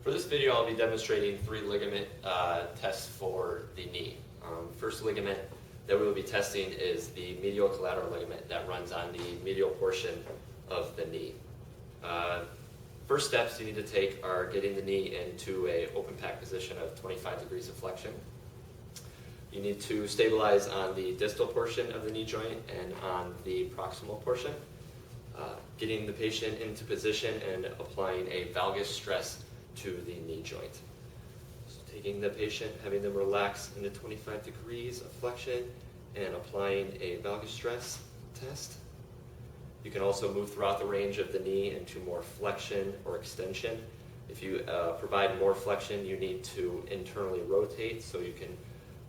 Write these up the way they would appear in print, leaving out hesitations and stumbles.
For this video, I'll be demonstrating 3 ligament tests for the knee. First ligament that we will be testing is the medial collateral ligament that runs on the medial portion of the knee. First steps you need to take are getting the knee into an open pack position of 25 degrees of flexion. You need to stabilize on the distal portion of the knee joint and on the proximal portion. Getting the patient into position and applying a valgus stress to the knee joint. So taking the patient, having them relax into 25 degrees of flexion and applying a valgus stress test. You can also move throughout the range of the knee into more flexion or extension. If you provide more flexion, you need to internally rotate so you can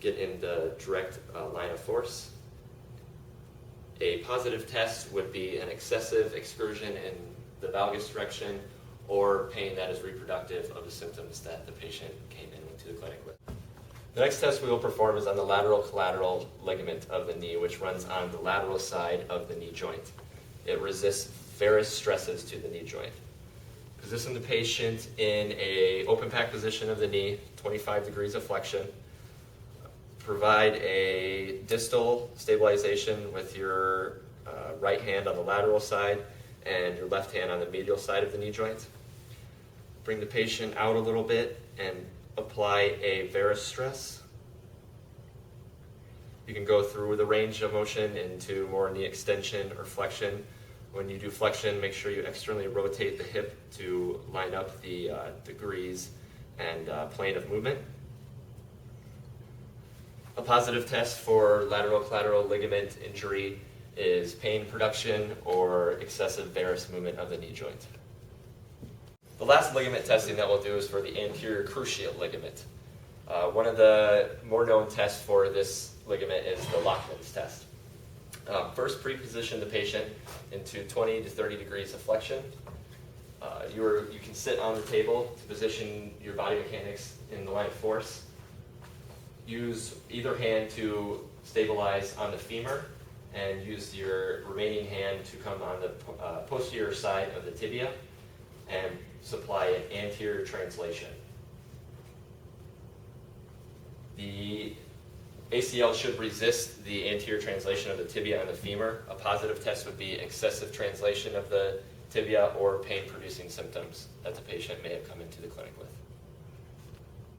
get in the direct line of force. A positive test would be an excessive excursion in the valgus direction or pain that is reproductive of the symptoms that the patient came into the clinic with. The next test we will perform is on the lateral collateral ligament of the knee, which runs on the lateral side of the knee joint. It resists varus stresses to the knee joint. Position the patient in an open pack position of the knee, 25 degrees of flexion. Provide a distal stabilization with your right hand on the lateral side and your left hand on the medial side of the knee joint. Bring the patient out a little bit and apply a varus stress. You can go through the range of motion into more knee extension or flexion. When you do flexion, make sure you externally rotate the hip to line up the degrees and plane of movement. A positive test for lateral collateral ligament injury is pain production or excessive varus movement of the knee joint. The last ligament testing that we'll do is for the anterior cruciate ligament. One of the more known tests for this ligament is the Lachman's test. First, pre-position the patient into 20 to 30 degrees of flexion. You can sit on the table to position your body mechanics in the line of force. Use either hand to stabilize on the femur and use your remaining hand to come on the posterior side of the tibia and supply an anterior translation. The ACL should resist the anterior translation of the tibia and the femur. A positive test would be excessive translation of the tibia or pain-producing symptoms that the patient may have come into the clinic with.